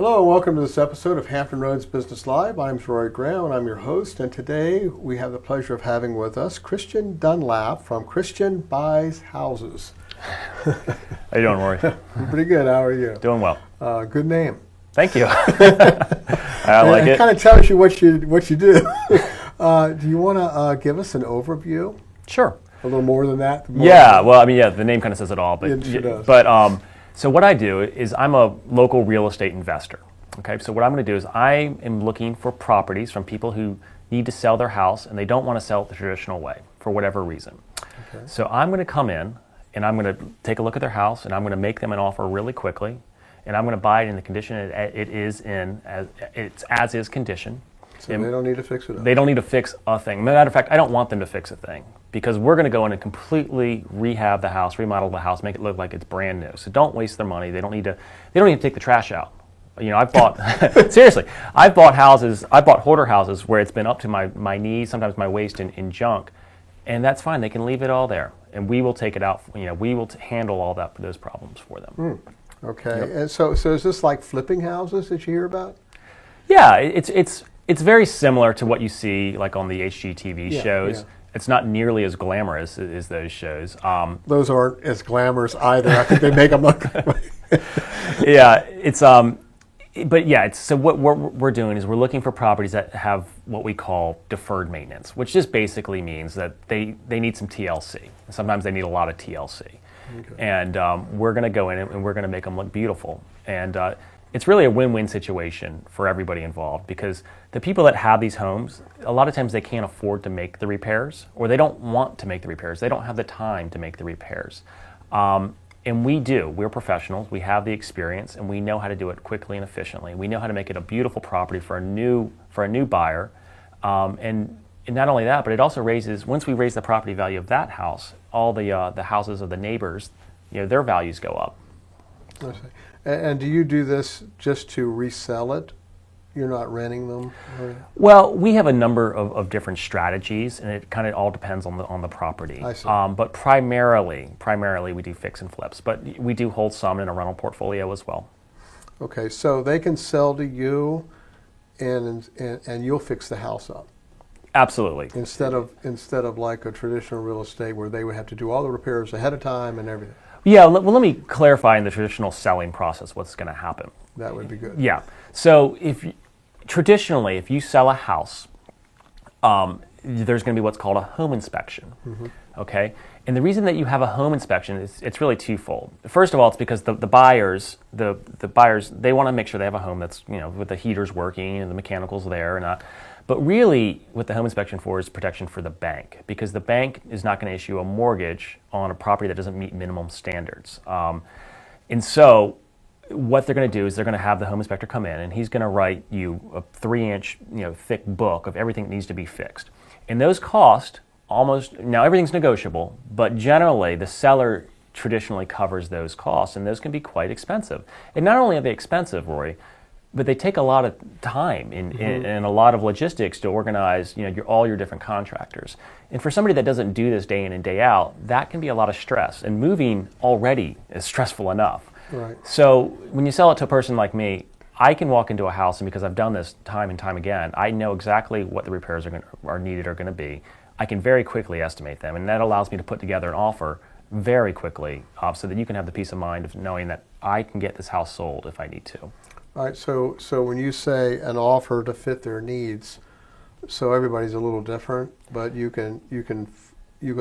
Hello and welcome to this episode of Hampton Roads Business Live. I'm Roy Graham and I'm your host, and today we have the pleasure of having with us Christian Dunlap from ChristianBuysHouses. How you doing, Rory? I'm pretty good. How are you? Doing well. Good name. Thank you. I like it. It kind of tells you what you do. Do you want to give us an overview? Sure. A little more than that? The name kind of says it all. But, it sure does. So what I do is I'm a local real estate investor. Okay, so what I'm going to do is I am looking for properties from people who need to sell their house and they don't want to sell it the traditional way for whatever reason. Okay. So I'm going to come in and I'm going to take a look at their house and I'm going to make them an offer really quickly, and I'm going to buy it in the condition it is in, as is condition. So they don't need to fix it up. They don't need to fix a thing. Matter of fact, I don't want them to fix a thing, because we're going to go in and completely rehab the house, remodel the house, make it look like it's brand new. So don't waste their money. They don't need to take the trash out. You know, I've bought seriously. I've bought hoarder houses where it's been up to my knees, sometimes my waist in junk, and that's fine. They can leave it all there, and we will take it out. You know, we will handle all those problems for them. Okay. Yep. And so is this like flipping houses that you hear about? Yeah, it's very similar to what you see like on the HGTV shows. Yeah. It's not nearly as glamorous as those shows. Those aren't as glamorous either. I think they make them look. Yeah, so what we're doing is we're looking for properties that have what we call deferred maintenance, which just basically means that they need some TLC. Sometimes they need a lot of TLC. Okay. And we're going to go in and we're going to make them look beautiful. And it's really a win-win situation for everybody involved, because the people that have these homes, a lot of times they can't afford to make the repairs, or they don't want to make the repairs. They don't have the time to make the repairs. And we do. We're professionals. We have the experience, and we know how to do it quickly and efficiently. We know how to make it a beautiful property for a new buyer. And not only that, but it also raises, once we raise the property value of that house, all the houses of the neighbors, their values go up. I see. And do you do this just to resell it? You're not renting them? Well, we have a number of different strategies, and it kind of all depends on the property. I see. But primarily we do fix and flips, but we do hold some in a rental portfolio as well. Okay, so they can sell to you, and you'll fix the house up. Absolutely. Instead of like a traditional real estate where they would have to do all the repairs ahead of time and everything. Yeah, well, let me clarify in the traditional selling process what's going to happen. That would be good. Yeah. So traditionally, if you sell a house, there's going to be what's called a home inspection. Mm-hmm. Okay? And the reason that you have a home inspection is it's really twofold. First of all, it's because the buyers, they want to make sure they have a home that's, with the heaters working and the mechanicals there and not. But really, what the home inspection for is protection for the bank, because the bank is not going to issue a mortgage on a property that doesn't meet minimum standards. And so what they're going to do is they're going to have the home inspector come in, and he's going to write you a 3-inch thick book of everything that needs to be fixed. And those cost now everything's negotiable, but generally the seller traditionally covers those costs, and those can be quite expensive. And not only are they expensive, Rory, but they take a lot of time and a lot of logistics to organize, all your different contractors. And for somebody that doesn't do this day in and day out, that can be a lot of stress. And moving already is stressful enough. Right. So when you sell it to a person like me, I can walk into a house, and because I've done this time and time again, I know exactly what the repairs are needed are going to be. I can very quickly estimate them, and that allows me to put together an offer very quickly, so that you can have the peace of mind of knowing that I can get this house sold if I need to. All right, so when you say an offer to fit their needs, so everybody's a little different, but you can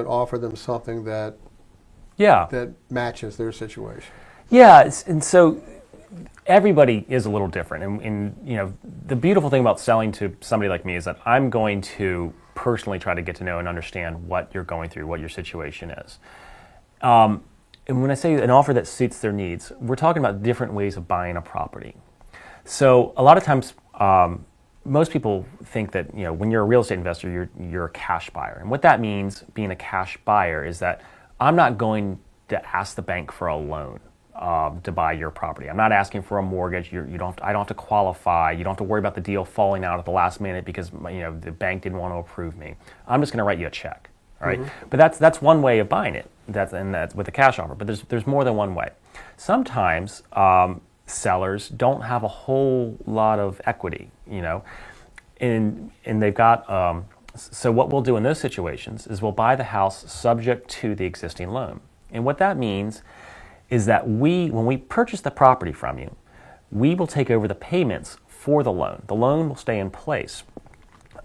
offer them something that matches their situation. Yeah, and so everybody is a little different, and the beautiful thing about selling to somebody like me is that I'm going to personally try to get to know and understand what you're going through, what your situation is. And when I say an offer that suits their needs, we're talking about different ways of buying a property. So a lot of times, most people think that when you're a real estate investor, you're a cash buyer, and what that means, being a cash buyer, is that I'm not going to ask the bank for a loan to buy your property. I'm not asking for a mortgage. I don't have to qualify. You don't have to worry about the deal falling out at the last minute because the bank didn't want to approve me. I'm just going to write you a check. All right, mm-hmm. But that's one way of buying it. That's with a cash offer. But there's more than one way. Sometimes sellers don't have a whole lot of equity, and they've got. So what we'll do in those situations is we'll buy the house subject to the existing loan, and what that means is that when we purchase the property from you, we will take over the payments for the loan. The loan will stay in place,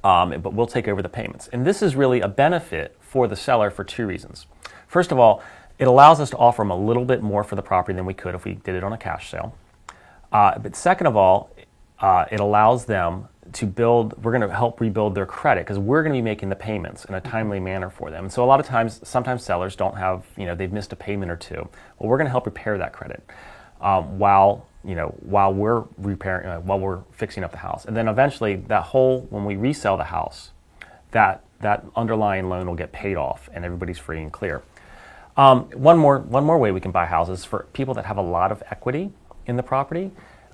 but we'll take over the payments. And this is really a benefit for the seller for two reasons. First of all, it allows us to offer them a little bit more for the property than we could if we did it on a cash sale. But second of all, it allows them to build, we're going to help rebuild their credit because we're going to be making the payments in a timely manner for them. And so a lot of times, sometimes sellers don't have, they've missed a payment or two. Well, we're going to help repair that credit while we're repairing, while we're fixing up the house. And then eventually when we resell the house, that underlying loan will get paid off and everybody's free and clear. One more way we can buy houses for people that have a lot of equity in the property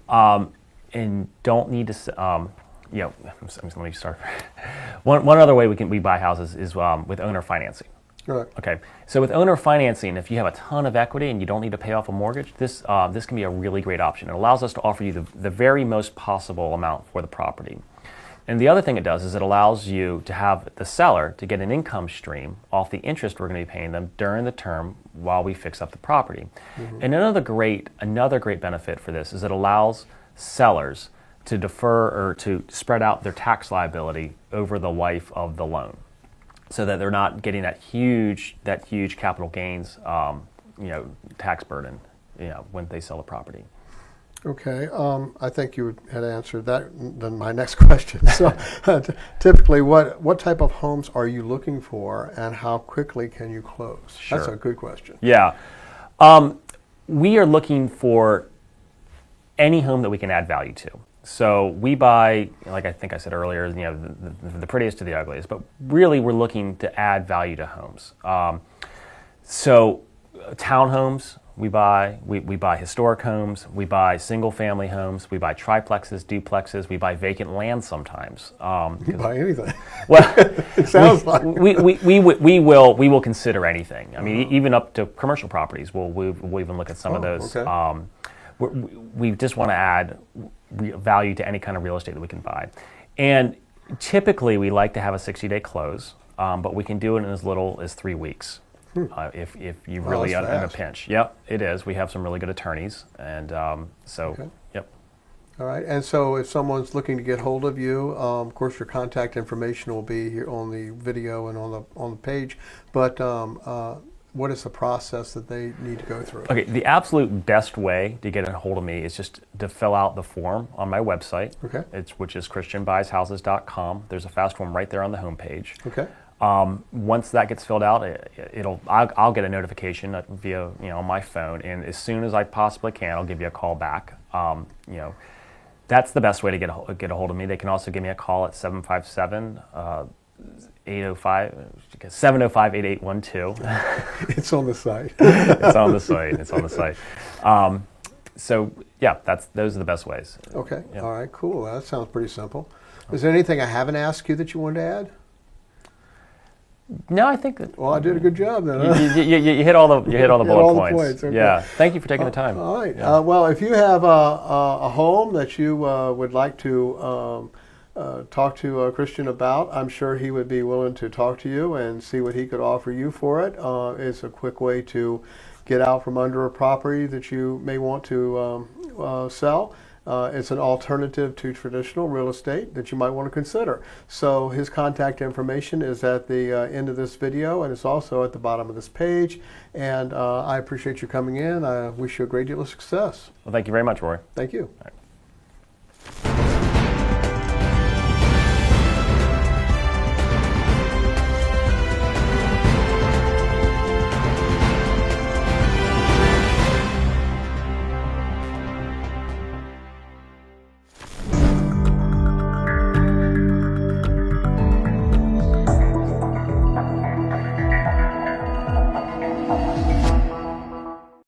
and don't need to, let me start. One other way we buy houses is with owner financing. Right. Okay, so with owner financing, if you have a ton of equity and you don't need to pay off a mortgage, this can be a really great option. It allows us to offer you the very most possible amount for the property. And the other thing it does is it allows you to have the seller to get an income stream off the interest we're going to be paying them during the term while we fix up the property. Mm-hmm. And another great benefit for this is it allows sellers to defer or to spread out their tax liability over the life of the loan, so that they're not getting that huge capital gains, tax burden, when they sell the property. Okay, I think you had answered that. Then my next question. So, typically, what type of homes are you looking for, and how quickly can you close? Sure. That's a good question. Yeah, we are looking for any home that we can add value to. So we buy, like I think I said earlier, the prettiest to the ugliest, but really we're looking to add value to homes. So townhomes we buy historic homes, we buy single family homes, we buy triplexes, duplexes, we buy vacant land sometimes. You buy anything. Well, it sounds like we will consider anything. I mean, even up to commercial properties, we'll even look at some of those. Okay. We just want to add value to any kind of real estate that we can buy. And typically we like to have a 60-day close, but we can do it in as little as 3 weeks if you really are in a pinch. Yep, it is. We have some really good attorneys. And Okay. Yep. All right. And so if someone's looking to get hold of you, of course your contact information will be here on the video and on the page. But what is the process that they need to go through? Okay, the absolute best way to get a hold of me is just to fill out the form on my website, okay, which is ChristianBuysHouses.com. There's a fast form right there on the homepage. Okay. Once that gets filled out, I'll get a notification via on my phone, and as soon as I possibly can, I'll give you a call back. That's the best way to get a hold of me. They can also give me a call at 705-8812. It's on the site. It's on the site. So yeah, those are the best ways. Okay. Yeah. All right. Cool. That sounds pretty simple. Is there anything I haven't asked you that you wanted to add? No, I think that. Well, I did a good job then. Huh? You hit all the bullet points. Okay. Yeah. Thank you for taking the time. All right. Yeah. Well, if you have a home that you would like to talk to Christian about, I'm sure he would be willing to talk to you and see what he could offer you for it. It's a quick way to get out from under a property that you may want to sell. It's an alternative to traditional real estate that you might want to consider. So his contact information is at the end of this video, and it's also at the bottom of this page. And I appreciate you coming in. I wish you a great deal of success. Well, thank you very much, Rory. Thank you. All right.